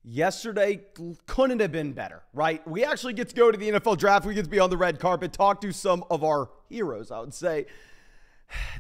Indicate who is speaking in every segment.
Speaker 1: Yesterday couldn't have been better, right? We actually get to go to the NFL draft. We get to be on the red carpet, talk to some of our heroes, I would say.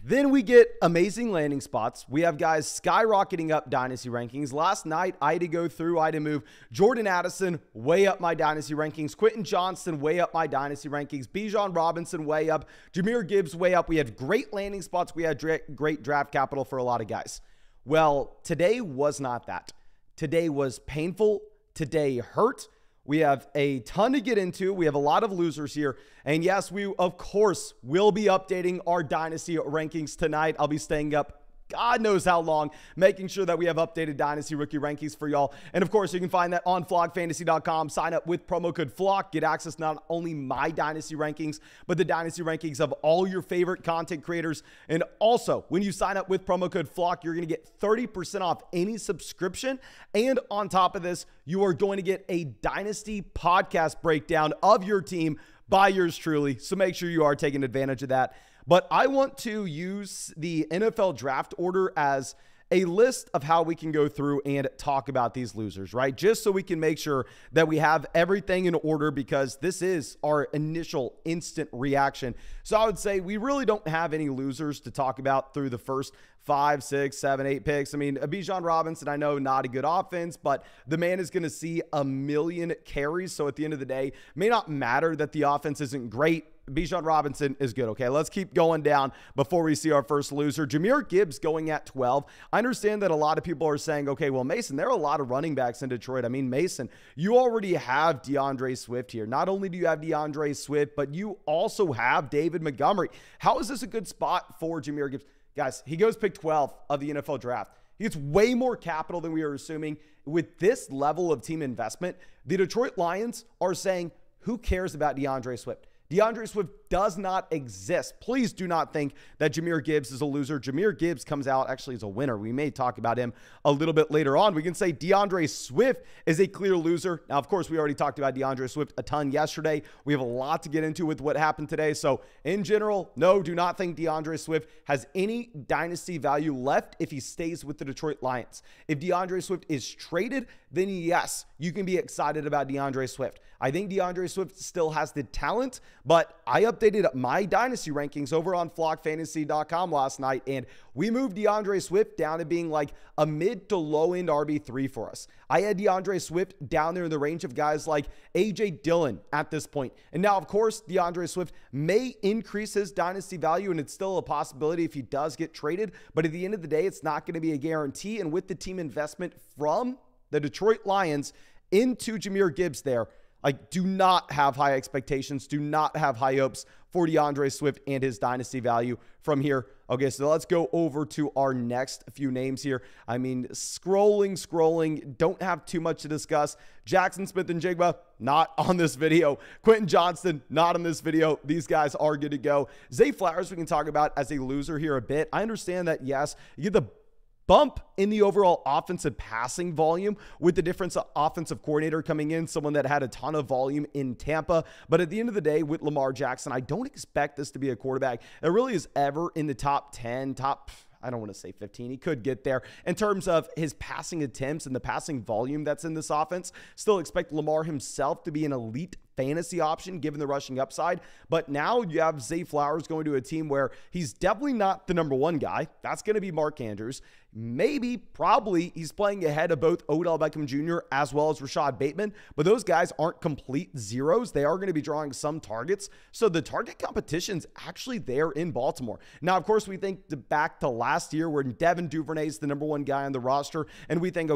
Speaker 1: Then we get amazing landing spots. We have guys skyrocketing up dynasty rankings. Last night, I had to move Jordan Addison way up my dynasty rankings. Quentin Johnston way up my dynasty rankings. Bijan Robinson way up. Jahmyr Gibbs way up. We had great landing spots. We had great draft capital for a lot of guys. Well, today was not that. Today was painful. Today hurt. We have a ton to get into. We have a lot of losers here. And yes, we, of course, will be updating our dynasty rankings tonight. I'll be staying up God knows how long, making sure that we have updated Dynasty rookie rankings for y'all. And of course, you can find that on flockfantasy.com. Sign up with promo code FLOCK. Get access not only my Dynasty rankings, but the Dynasty rankings of all your favorite content creators. And also, when you sign up with promo code FLOCK, you're going to get 30% off any subscription. And on top of this, you are going to get a Dynasty podcast breakdown of your team by yours truly. So make sure you are taking advantage of that. But I want to use the NFL draft order as a list of how we can go through and talk about these losers, right? Just so we can make sure that we have everything in order, because this is our initial instant reaction. So I would say we really don't have any losers to talk about through the first 5, 6, 7, 8 picks. I mean, Bijan Robinson, I know not a good offense, but the man is going to see a million carries. So at the end of the day, it may not matter that the offense isn't great. Bijan Robinson is good. Okay, let's keep going down before we see our first loser. Jahmyr Gibbs going at 12. I understand that a lot of people are saying, okay, well, Mason, there are a lot of running backs in Detroit. I mean, Mason, you already have DeAndre Swift here. Not only do you have DeAndre Swift, but you also have David Montgomery. How is this a good spot for Jahmyr Gibbs? Guys, he goes pick 12 of the NFL draft. He gets way more capital than we were assuming. With this level of team investment, the Detroit Lions are saying, who cares about DeAndre Swift? DeAndre Swift does not exist. Please do not think that Jahmyr Gibbs is a loser. Jahmyr Gibbs comes out actually as a winner. We may talk about him a little bit later on. We can say DeAndre Swift is a clear loser. Now, of course, we already talked about DeAndre Swift a ton yesterday. We have a lot to get into with what happened today. So in general, no, do not think DeAndre Swift has any dynasty value left if he stays with the Detroit Lions. If DeAndre Swift is traded, then yes, you can be excited about DeAndre Swift. I think DeAndre Swift still has the talent, but I updated my dynasty rankings over on flockfantasy.com last night, and we moved DeAndre Swift down to being like a mid to low end RB3 for us. I had DeAndre Swift down there in the range of guys like AJ Dillon at this point. And now, of course, DeAndre Swift may increase his dynasty value, and it's still a possibility if he does get traded. But at the end of the day, it's not going to be a guarantee. And with the team investment from the Detroit Lions into Jahmyr Gibbs there, like, do not have high expectations. Do not have high hopes for DeAndre Swift and his dynasty value from here. Okay, so let's go over to our next few names here. I mean, scrolling, don't have too much to discuss. Jackson Smith-Njigba, not on this video. Quentin Johnston, not on this video. These guys are good to go. Zay Flowers, we can talk about as a loser here a bit. I understand that, yes, you get the bump in the overall offensive passing volume with the difference of offensive coordinator coming in, someone that had a ton of volume in Tampa. But at the end of the day, with Lamar Jackson, I don't expect this to be a quarterback that really is ever in the top 10, I don't want to say 15. He could get there in terms of his passing attempts and the passing volume that's in this offense. Still expect Lamar himself to be an elite fantasy option given the rushing upside. But now you have Zay Flowers going to a team where he's definitely not the number one guy. That's going to be Mark Andrews. Maybe, probably, he's playing ahead of both Odell Beckham Jr. as well as Rashad Bateman. But those guys aren't complete zeros. They are going to be drawing some targets. So the target competition's actually there in Baltimore. Now, of course, we think back to last year when Devin Duvernay is the number one guy on the roster. And we think,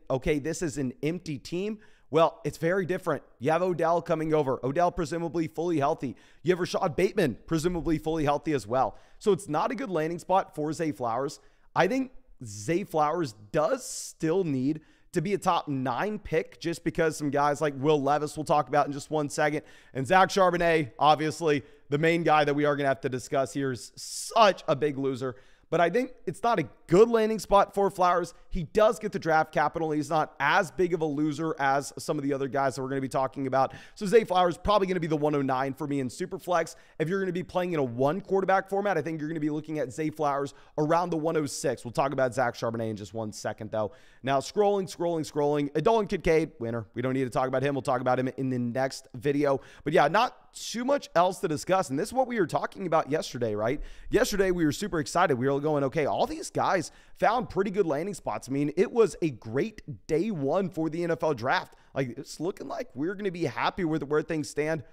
Speaker 1: okay, this is an empty team. Well, it's very different. You have Odell coming over. Odell presumably fully healthy. You have Rashad Bateman presumably fully healthy as well. So it's not a good landing spot for Zay Flowers. I think Zay Flowers does still need to be a top 9 pick just because some guys like Will Levis we'll talk about in just 1 second. And Zach Charbonnet, obviously the main guy that we are going to have to discuss here, is such a big loser. But I think it's not a good landing spot for Flowers. he does get the draft capital. He's not as big of a loser as some of the other guys that we're going to be talking about. So Zay Flowers is probably going to be the 109 for me in Superflex. If you're going to be playing in a one quarterback format, I think you're going to be looking at Zay Flowers around the 106. We'll talk about Zach Charbonnet in just 1 second, though. Now, scrolling. Dolan Kincaid, winner. We don't need to talk about him. We'll talk about him in the next video. But yeah, not too much else to discuss. And this is what we were talking about yesterday, right? Yesterday, we were super excited. We were going, okay, all these guys found pretty good landing spots. I mean, it was a great day one for the NFL draft. Like, it's looking like we're going to be happy with where things stand.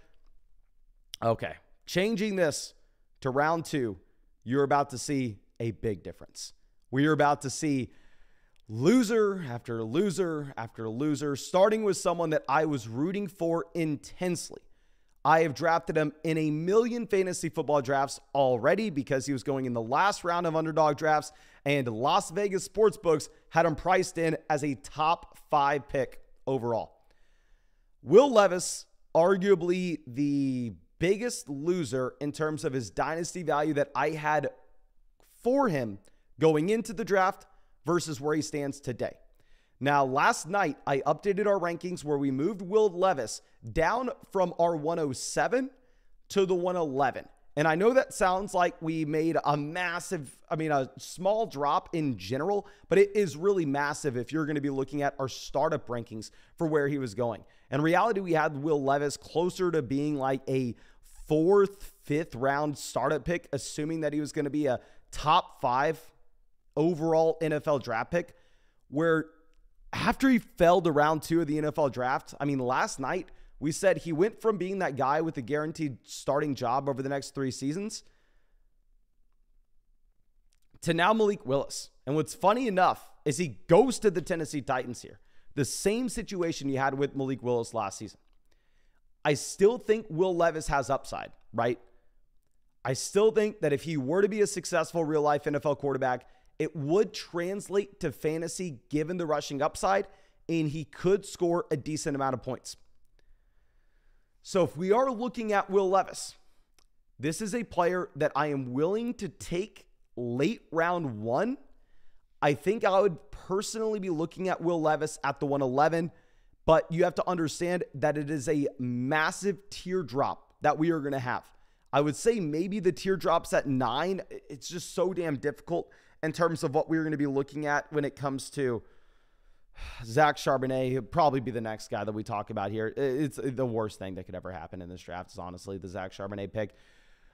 Speaker 1: Okay, changing this to round two, you're about to see a big difference. We are about to see loser after loser after loser, starting with someone that I was rooting for intensely. I have drafted him in a million fantasy football drafts already because he was going in the last round of underdog drafts, and Las Vegas sportsbooks had him priced in as a top 5 pick overall. Will Levis, arguably the biggest loser in terms of his dynasty value that I had for him going into the draft versus where he stands today. Now, last night, I updated our rankings where we moved Will Levis down from our 107 to the 111. And I know that sounds like we made a small drop in general, but it is really massive if you're going to be looking at our startup rankings for where he was going. In reality, we had Will Levis closer to being like a 4th, 5th round startup pick, assuming that he was going to be a top 5 overall NFL draft pick, where after he fell to round 2 of the NFL draft, I mean, last night we said he went from being that guy with a guaranteed starting job over the next 3 seasons to now Malik Willis. And what's funny enough is he goes to the Tennessee Titans here. The same situation you had with Malik Willis last season. I still think Will Levis has upside, right? I still think that if he were to be a successful real-life NFL quarterback, it would translate to fantasy given the rushing upside, and he could score a decent amount of points. So if we are looking at Will Levis, this is a player that I am willing to take late round 1. I think I would personally be looking at Will Levis at the 111, but you have to understand that it is a massive teardrop that we are going to have. I would say maybe the teardrop's at 9. It's just so damn difficult in terms of what we're going to be looking at when it comes to Zach Charbonnet. He'll probably be the next guy that we talk about here. It's the worst thing that could ever happen in this draft is honestly the Zach Charbonnet pick.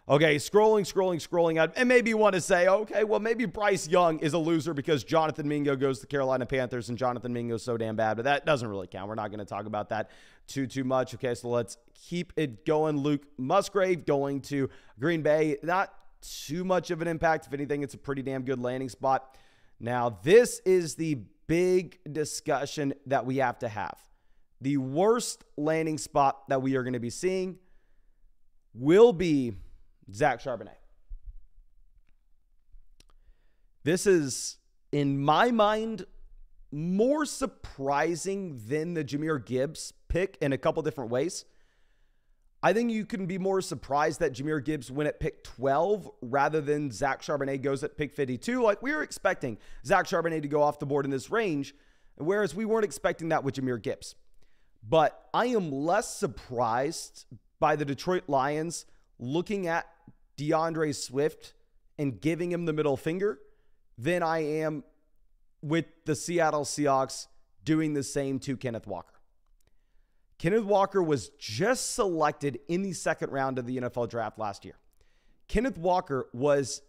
Speaker 1: Okay, scrolling out. And maybe you want to say, okay, well, maybe Bryce Young is a loser because Jonathan Mingo goes to the Carolina Panthers and Jonathan Mingo is so damn bad. But that doesn't really count. We're not going to talk about that too much. Okay, so let's keep it going. Luke Musgrave going to Green Bay. Not too much of an impact. If anything, it's a pretty damn good landing spot. Now, this is the big discussion that we have to have. The worst landing spot that we are going to be seeing will be Zach Charbonnet. This is, in my mind, more surprising than the Jahmyr Gibbs pick in a couple different ways. I think you can be more surprised that Jahmyr Gibbs went at pick 12 rather than Zach Charbonnet goes at pick 52. Like, we were expecting Zach Charbonnet to go off the board in this range, whereas we weren't expecting that with Jahmyr Gibbs. But I am less surprised by the Detroit Lions looking at DeAndre Swift and giving him the middle finger than I am with the Seattle Seahawks doing the same to Kenneth Walker. Kenneth Walker was just selected in the 2nd round of the NFL draft last year. Kenneth Walker was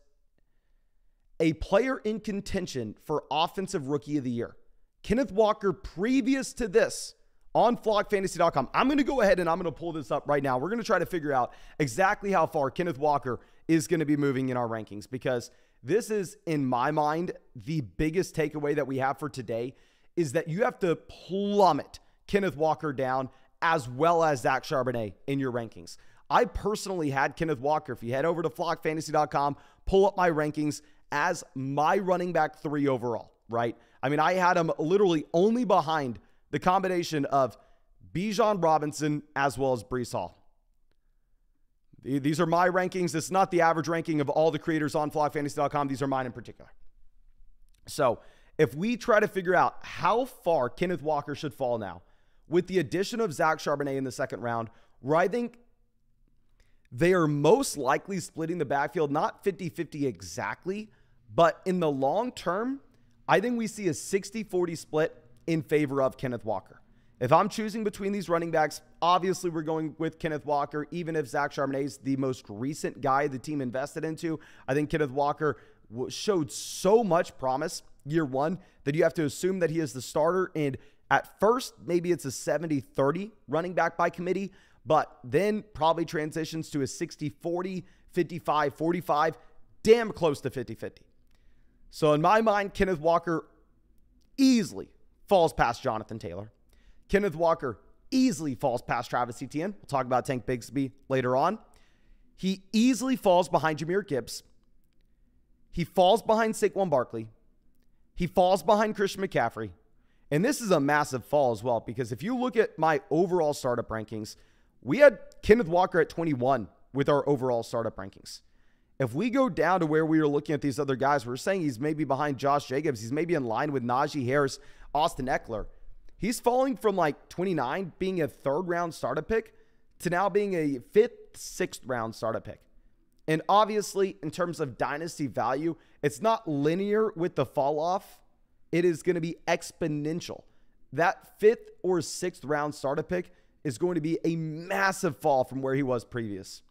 Speaker 1: a player in contention for Offensive Rookie of the Year. Kenneth Walker, previous to this, on flockfantasy.com, I'm going to go ahead and I'm going to pull this up right now. We're going to try to figure out exactly how far Kenneth Walker is going to be moving in our rankings, because this is, in my mind, the biggest takeaway that we have for today is that you have to plummet Kenneth Walker down as well as Zach Charbonnet in your rankings. I personally had Kenneth Walker. If you head over to flockfantasy.com, pull up my rankings as my running back 3 overall, right? I mean, I had him literally only behind the combination of Bijan Robinson as well as Breece Hall. These are my rankings. It's not the average ranking of all the creators on flockfantasy.com. These are mine in particular. So if we try to figure out how far Kenneth Walker should fall now, with the addition of Zach Charbonnet in the second round, where I think they are most likely splitting the backfield, not 50-50 exactly, but in the long term, I think we see a 60-40 split in favor of Kenneth Walker. If I'm choosing between these running backs, obviously we're going with Kenneth Walker, even if Zach Charbonnet is the most recent guy the team invested into. I think Kenneth Walker showed so much promise year one that you have to assume that he is the starter. And at first, maybe it's a 70-30 running back by committee, but then probably transitions to a 60-40, 55-45, damn close to 50-50. So in my mind, Kenneth Walker easily falls past Jonathan Taylor. Kenneth Walker easily falls past Travis Etienne. We'll talk about Tank Bigsby later on. He easily falls behind Jahmyr Gibbs. He falls behind Saquon Barkley. He falls behind Christian McCaffrey. And this is a massive fall as well, because if you look at my overall startup rankings, we had Kenneth Walker at 21 with our overall startup rankings. If we go down to where we were looking at these other guys, we're saying he's maybe behind Josh Jacobs. He's maybe in line with Najee Harris, Austin Eckler. He's falling from like 29 being a third-round startup pick to now being a fifth, sixth-round startup pick. And obviously, in terms of dynasty value, it's not linear with the fall-off. It is going to be exponential. That fifth or sixth round startup pick is going to be a massive fall from where he was previous.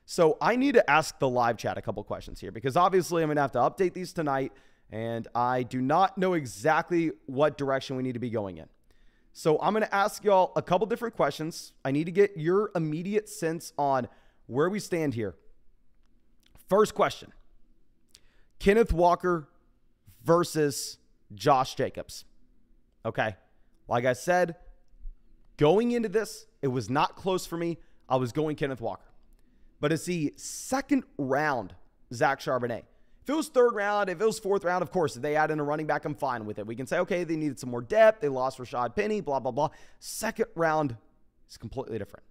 Speaker 1: So I need to ask the live chat a couple questions here, because obviously I'm going to have to update these tonight, and I do not know exactly what direction we need to be going in. So I'm going to ask y'all a couple different questions. I need to get your immediate sense on where we stand here. First question: Kenneth Walker versus Josh Jacobs. Okay. Like I said, going into this, it was not close for me. I was going Kenneth Walker. But it's the second round Zach Charbonnet. If it was third round, if it was fourth round, of course, if they add in a running back, I'm fine with it. We can say, okay, they needed some more depth. They lost Rashad Penny, blah, blah, blah. Second round is completely different.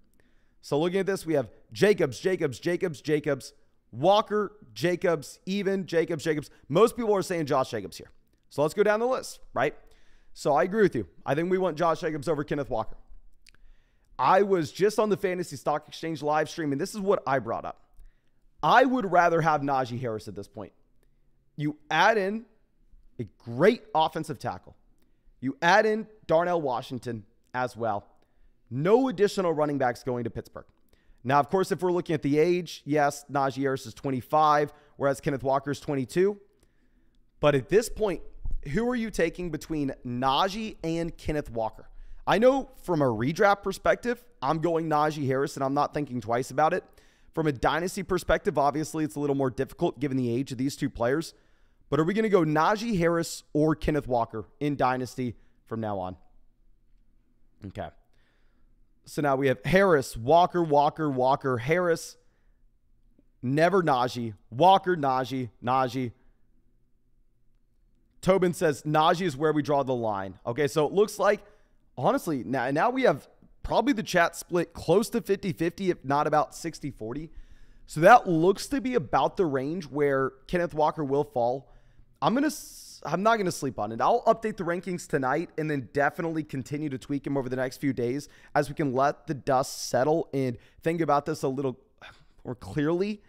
Speaker 1: So looking at this, we have Jacobs, Walker, Jacobs, even Jacobs. Most people are saying Josh Jacobs here. So let's go down the list, right? So I agree with you. I think we want Josh Jacobs over Kenneth Walker. I was just on the Fantasy Stock Exchange live stream, and this is what I brought up. I would rather have Najee Harris at this point. You add in a great offensive tackle. You add in Darnell Washington as well. No additional running backs going to Pittsburgh. Now, of course, if we're looking at the age, yes, Najee Harris is 25, whereas Kenneth Walker is 22. But at this point, who are you taking between Najee and Kenneth Walker? I know from a redraft perspective, I'm going Najee Harris, and I'm not thinking twice about it. From a dynasty perspective, obviously, it's a little more difficult given the age of these two players. But are we going to go Najee Harris or Kenneth Walker in dynasty from now on? Okay. So now we have Harris, Walker, Harris, never Najee, Walker, Najee. Tobin says Najee is where we draw the line. Okay, so it looks like, honestly, now we have probably the chat split close to 50-50, if not about 60-40. So that looks to be about the range where Kenneth Walker will fall. I'm not going to sleep on it. I'll update the rankings tonight and then definitely continue to tweak them over the next few days as we can let the dust settle and think about this a little more clearly.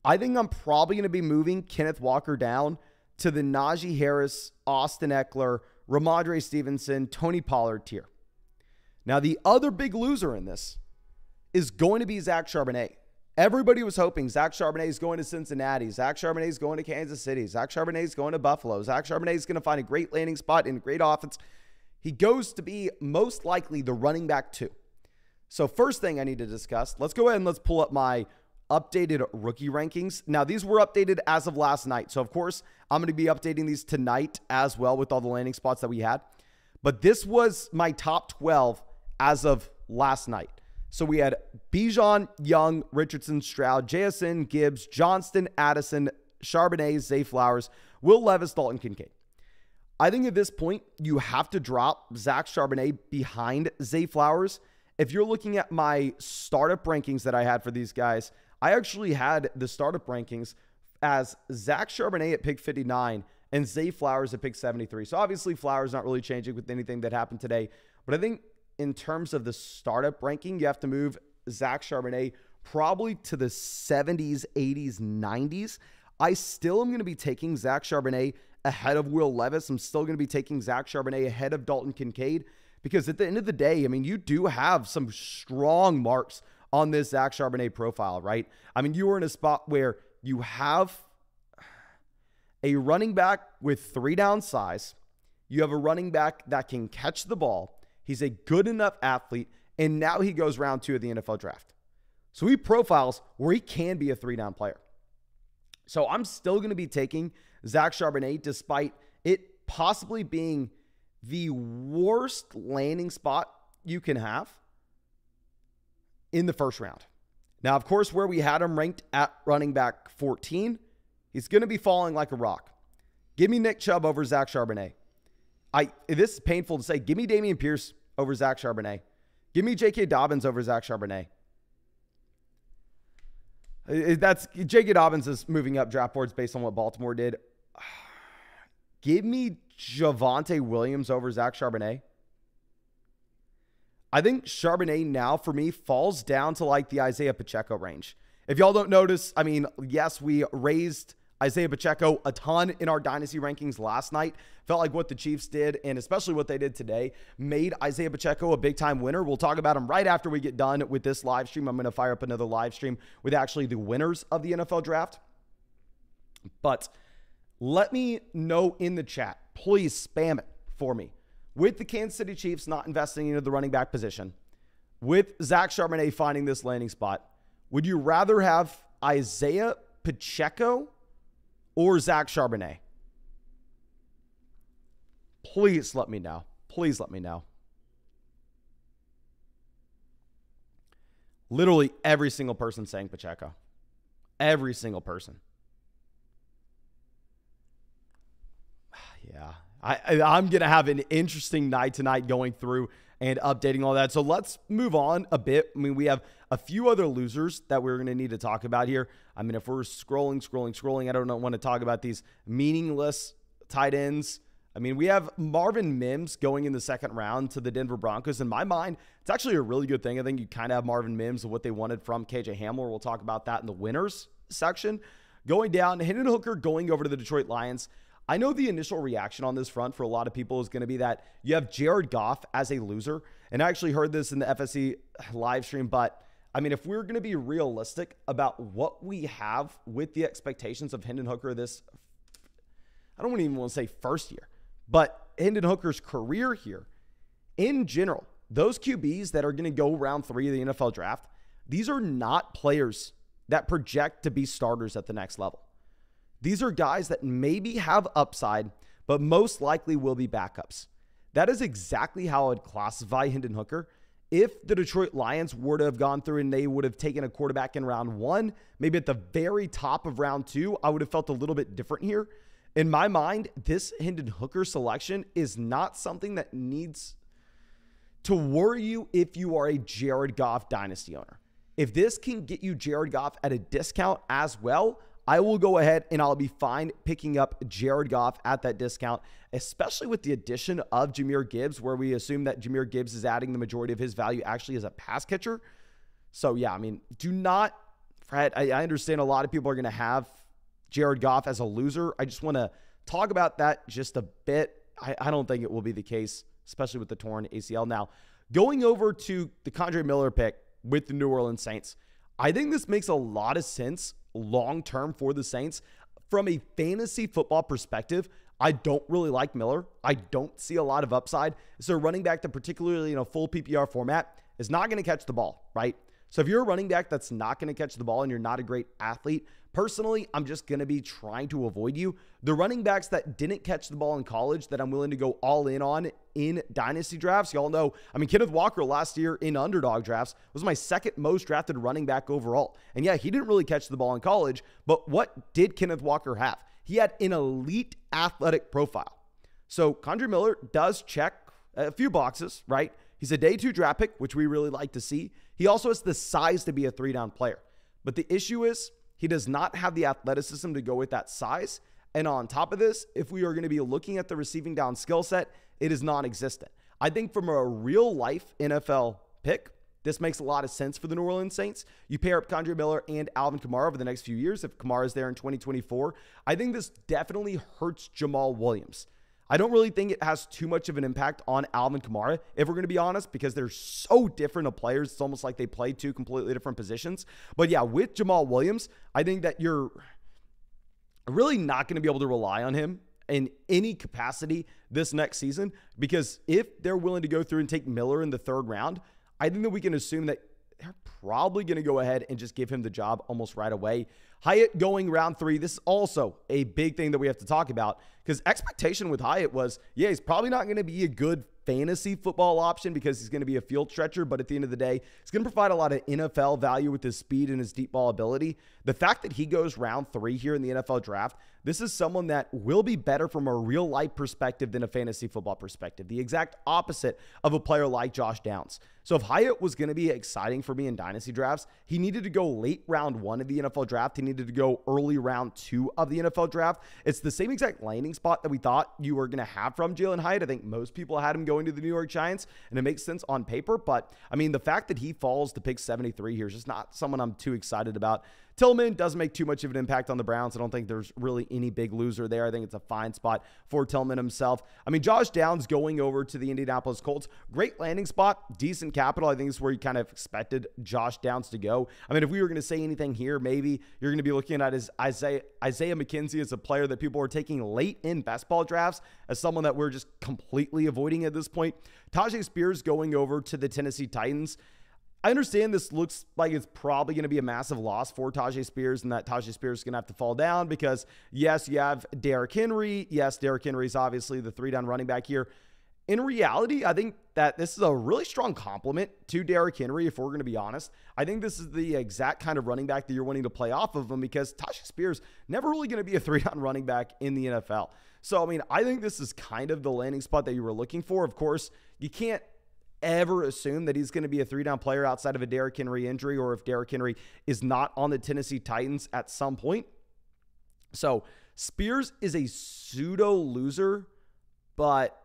Speaker 1: I think I'm probably going to be moving Kenneth Walker down to the Najee Harris, Austin Eckler, Ramondre Stevenson, Tony Pollard tier. Now, the other big loser in this is going to be Zach Charbonnet. Everybody was hoping Zach Charbonnet is going to Cincinnati. Zach Charbonnet is going to Kansas City. Zach Charbonnet is going to Buffalo. Zach Charbonnet is going to find a great landing spot in a great offense. He goes to be most likely the running back 2. So first thing I need to discuss, let's go ahead and let's pull up my updated rookie rankings. Now, these were updated as of last night. So, of course, I'm going to be updating these tonight as well with all the landing spots that we had. But this was my top 12 as of last night. So we had Bijan, Young, Richardson, Stroud, JSN, Gibbs, Johnston, Addison, Charbonnet, Zay Flowers, Will Levis, Dalton Kincaid. I think at this point, you have to drop Zach Charbonnet behind Zay Flowers. If you're looking at my startup rankings that I had for these guys, I actually had the startup rankings as Zach Charbonnet at pick 59 and Zay Flowers at pick 73. So obviously Flowers not really changing with anything that happened today. But I think in terms of the startup ranking, you have to move Zach Charbonnet probably to the 70s, 80s, 90s. I still am going to be taking Zach Charbonnet ahead of Will Levis. I'm still going to be taking Zach Charbonnet ahead of Dalton Kincaid because at the end of the day, I mean, you do have some strong marks on this Zach Charbonnet profile, right? I mean, you are in a spot where you have a running back with 3 down size. You have a running back that can catch the ball. He's a good enough athlete, and now he goes round 2 of the NFL draft. So he profiles where he can be a 3-down player. So I'm still going to be taking Zach Charbonnet despite it possibly being the worst landing spot you can have in the first round. Now, of course, where we had him ranked at running back 14, he's going to be falling like a rock. Give me Nick Chubb over Zach Charbonnet. This is painful to say. Give me Dameon Pierce over Zach Charbonnet. Give me J.K. Dobbins over Zach Charbonnet. J.K. Dobbins is moving up draft boards based on what Baltimore did. Give me Javonte Williams over Zach Charbonnet. I think Charbonnet now, for me, falls down to like the Isaiah Pacheco range. If y'all don't notice, I mean, yes, we raised Isaiah Pacheco a ton in our Dynasty rankings last night. Felt like what the Chiefs did, and especially what they did today, made Isaiah Pacheco a big-time winner. We'll talk about him right after we get done with this live stream. I'm going to fire up another live stream with actually the winners of the NFL draft. But let me know in the chat. Please spam it for me. With the Kansas City Chiefs not investing into the running back position, with Zach Charbonnet finding this landing spot, would you rather have Isaiah Pacheco or Zach Charbonnet? Please let me know. Please let me know. Literally every single person saying Pacheco. Every single person. Yeah. I'm going to have an interesting night tonight going through and updating all that. So let's move on a bit. I mean, we have a few other losers that we're going to need to talk about here. I mean, if we're scrolling, I don't want to talk about these meaningless tight ends. I mean, we have Marvin Mims going in the second round to the Denver Broncos. In my mind, it's actually a really good thing. I think you kind of have Marvin Mims and what they wanted from KJ Hamler. We'll talk about that in the winners section. Going down, Hendon Hooker going over to the Detroit Lions. I know the initial reaction on this front for a lot of people is going to be that you have Jared Goff as a loser. And I actually heard this in the FSC live stream. But, I mean, if we're going to be realistic about what we have with the expectations of Hendon Hooker this, I don't even want to say first year, but Hendon Hooker's career here, in general, those QBs that are going to go round 3 of the NFL draft, these are not players that project to be starters at the next level. These are guys that maybe have upside, but most likely will be backups. That is exactly how I would classify Hendon Hooker. If the Detroit Lions were to have gone through and they would have taken a quarterback in round 1, maybe at the very top of round 2, I would have felt a little bit different here. In my mind, this Hendon Hooker selection is not something that needs to worry you if you are a Jared Goff dynasty owner. If this can get you Jared Goff at a discount as well, I will go ahead and I'll be fine picking up Jared Goff at that discount, especially with the addition of Jahmyr Gibbs, where we assume that Jahmyr Gibbs is adding the majority of his value actually as a pass catcher. So, yeah, I mean, do not fret. I understand a lot of people are going to have Jared Goff as a loser. I just want to talk about that just a bit. I don't think it will be the case, especially with the torn ACL. Now, going over to the Kendre Miller pick with the New Orleans Saints, I think this makes a lot of sense long-term for the Saints. From a fantasy football perspective, I don't really like Miller. I don't see a lot of upside. So running back that particularly in a full PPR format is not going to catch the ball, right? So if you're a running back that's not going to catch the ball and you're not a great athlete, personally, I'm just going to be trying to avoid you. The running backs that didn't catch the ball in college that I'm willing to go all in on in dynasty drafts, y'all know, I mean, Kenneth Walker last year in underdog drafts was my second most drafted running back overall. And yeah, he didn't really catch the ball in college, but what did Kenneth Walker have? He had an elite athletic profile. So Kendre Miller does check a few boxes, right? He's a day 2 draft pick, which we really like to see. He also has the size to be a 3-down player. But the issue is he does not have the athleticism to go with that size, And on top of this, if we are going to be looking at the receiving down skill set, it is non-existent. I think from a real life NFL pick, this makes a lot of sense for the New Orleans Saints. You pair up Kendre Miller and Alvin Kamara over the next few years. If Kamara is there in 2024, I think this definitely hurts Jamal Williams. I don't really think it has too much of an impact on Alvin Kamara, if we're going to be honest, because they're so different of players. It's almost like they play two completely different positions. But yeah, with Jamal Williams, I think that you're really not going to be able to rely on him in any capacity this next season, because if they're willing to go through and take Miller in the 3rd round, I think that we can assume that they're probably going to go ahead and just give him the job almost right away. Hyatt going round 3. This is also a big thing that we have to talk about, because expectation with Hyatt was, yeah, he's probably not going to be a good fantasy football option because he's going to be a field stretcher, but at the end of the day, he's going to provide a lot of NFL value with his speed and his deep ball ability. The fact that he goes round 3 here in the NFL draft, this is someone that will be better from a real life perspective than a fantasy football perspective. The exact opposite of a player like Josh Downs. So if Hyatt was going to be exciting for me in dynasty drafts, he needed to go late round 1 of the NFL draft. He needed to go early round 2 of the NFL draft. It's the same exact landing spot that we thought you were going to have from Jalen Hyatt. I think most people had him going to the New York Giants, and it makes sense on paper. But I mean, the fact that he falls to pick 73 here is just not someone I'm too excited about. Tillman doesn't make too much of an impact on the Browns. I don't think there's really any big loser there. I think it's a fine spot for Tillman himself. I mean, Josh Downs going over to the Indianapolis Colts, great landing spot, decent capital. I think this is where you kind of expected Josh Downs to go. I mean, if we were going to say anything here, maybe you're going to be looking at his Isaiah McKenzie as a player that people are taking late in best ball drafts as someone that we're just completely avoiding at this point. Tajay Spears going over to the Tennessee Titans. I understand this looks like it's probably going to be a massive loss for Tajay Spears, and that Tajay Spears is going to have to fall down because, yes, you have Derrick Henry. Yes, Derrick Henry is obviously the 3-down running back here. In reality, I think that this is a really strong compliment to Derrick Henry, if we're going to be honest. I think this is the exact kind of running back that you're wanting to play off of him, because Tajay Spears never really going to be a 3-down running back in the NFL. So, I mean, I think this is kind of the landing spot that you were looking for. Of course, you can't ever assume that he's going to be a 3-down player outside of a Derrick Henry injury, or if Derrick Henry is not on the Tennessee Titans at some point. So Spears is a pseudo loser, but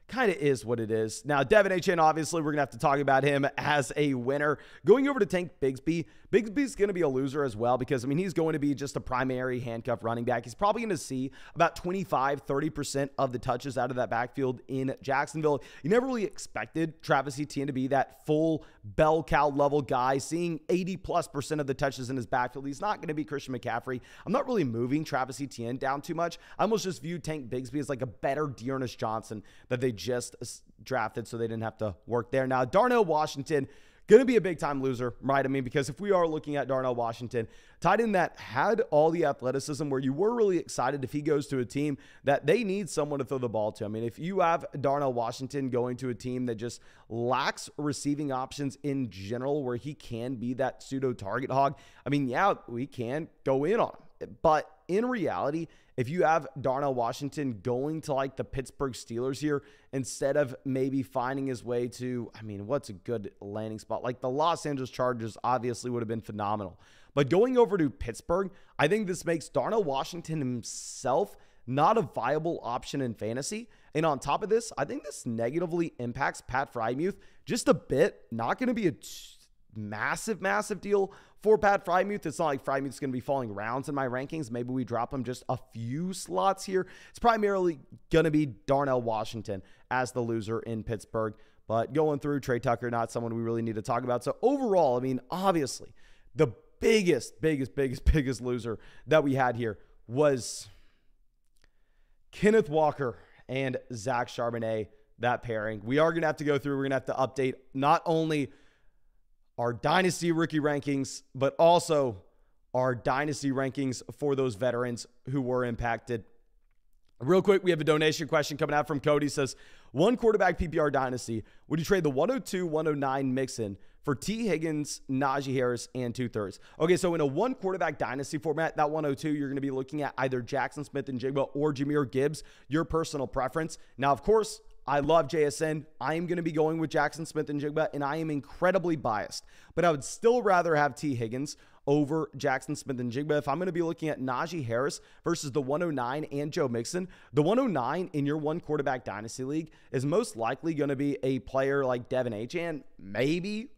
Speaker 1: kind of is what it is. Now, Devin Achane, obviously, we're going to have to talk about him as a winner. Going over to Tank Bigsby. Bigsby's going to be a loser as well because, I mean, he's going to be just a primary handcuff running back. He's probably going to see about 25-30% of the touches out of that backfield in Jacksonville. You never really expected Travis Etienne to be that full bell cow level guy, seeing 80+% of the touches in his backfield. He's not going to be Christian McCaffrey. I'm not really moving Travis Etienne down too much. I almost just view Tank Bigsby as like a better Dearness Johnson that they just drafted, so they didn't have to work there. Now, Darnell Washington, going to be a big-time loser, right? I mean, because if we are looking at Darnell Washington, tight end that had all the athleticism, where you were really excited if he goes to a team that they need someone to throw the ball to. I mean, if you have Darnell Washington going to a team that just lacks receiving options in general, where he can be that pseudo-target hog, I mean, yeah, we can go in on him. But in reality, if you have Darnell Washington going to like the Pittsburgh Steelers here, instead of maybe finding his way to, I mean, what's a good landing spot? Like the Los Angeles Chargers obviously would have been phenomenal. But going over to Pittsburgh, I think this makes Darnell Washington himself not a viable option in fantasy. And on top of this, I think this negatively impacts Pat Freiermuth just a bit. Not going to be a massive deal for Pat Freiermuth. It's not like Freiermuth's going to be falling rounds in my rankings. Maybe we drop him just a few slots here. It's primarily going to be Darnell Washington as the loser in Pittsburgh. But going through, Trey Tucker, not someone we really need to talk about. So overall, I mean, obviously, the biggest loser that we had here was Kenneth Walker and Zach Charbonnet, that pairing. We are going to have to go through. We're going to have to update not only our Dynasty rookie rankings, but also our Dynasty rankings for those veterans who were impacted. Real quick, we have a donation question coming out from Cody. Says, one quarterback PPR Dynasty, would you trade the 102-109 Mixon for T. Higgins, Najee Harris, and 2/3? Okay, so in a one quarterback Dynasty format, that 102, you're going to be looking at either Jackson Smith-Njigba or Jahmyr Gibbs, your personal preference. Now, of course, I love JSN. I am going to be going with Jackson Smith-Njigba, and I am incredibly biased. But I would still rather have T. Higgins over Jackson Smith-Njigba. If I'm going to be looking at Najee Harris versus the 109 and Joe Mixon, the 109 in your one quarterback dynasty league is most likely going to be a player like Devin Achane. Maybe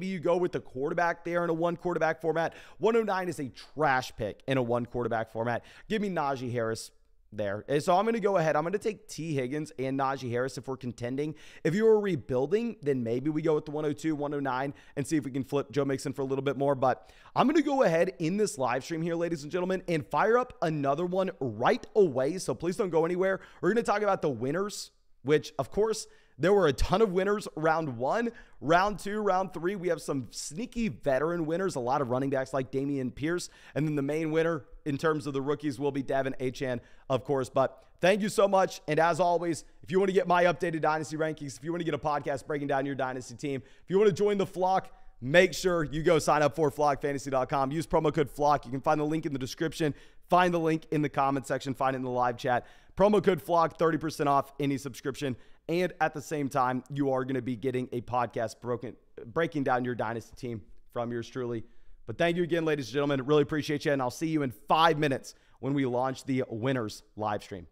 Speaker 1: you go with the quarterback there in a one quarterback format. 109 is a trash pick in a one quarterback format. Give me Najee Harris there. And so I'm going to go ahead. I'm going to take T. Higgins and Najee Harris if we're contending. If you were rebuilding, then maybe we go with the 102, 109 and see if we can flip Joe Mixon for a little bit more. But I'm going to go ahead in this live stream here, ladies and gentlemen, and fire up another one right away. So please don't go anywhere. We're going to talk about the winners, which of course there were a ton of winners round 1, round 2, round 3. We have some sneaky veteran winners, a lot of running backs like Dameon Pierce. And then the main winner in terms of the rookies will be Devin Achane, of course. But thank you so much. And as always, if you want to get my updated Dynasty rankings, if you want to get a podcast breaking down your Dynasty team, if you want to join the flock, make sure you go sign up for flockfantasy.com. Use promo code FLOCK. You can find the link in the description. Find the link in the comment section. Find it in the live chat. Promo code FLOCK, 30% off any subscription. And at the same time, you are going to be getting a podcast breaking down your Dynasty team from yours truly. But thank you again, ladies and gentlemen. Really appreciate you. And I'll see you in 5 minutes when we launch the winners live stream.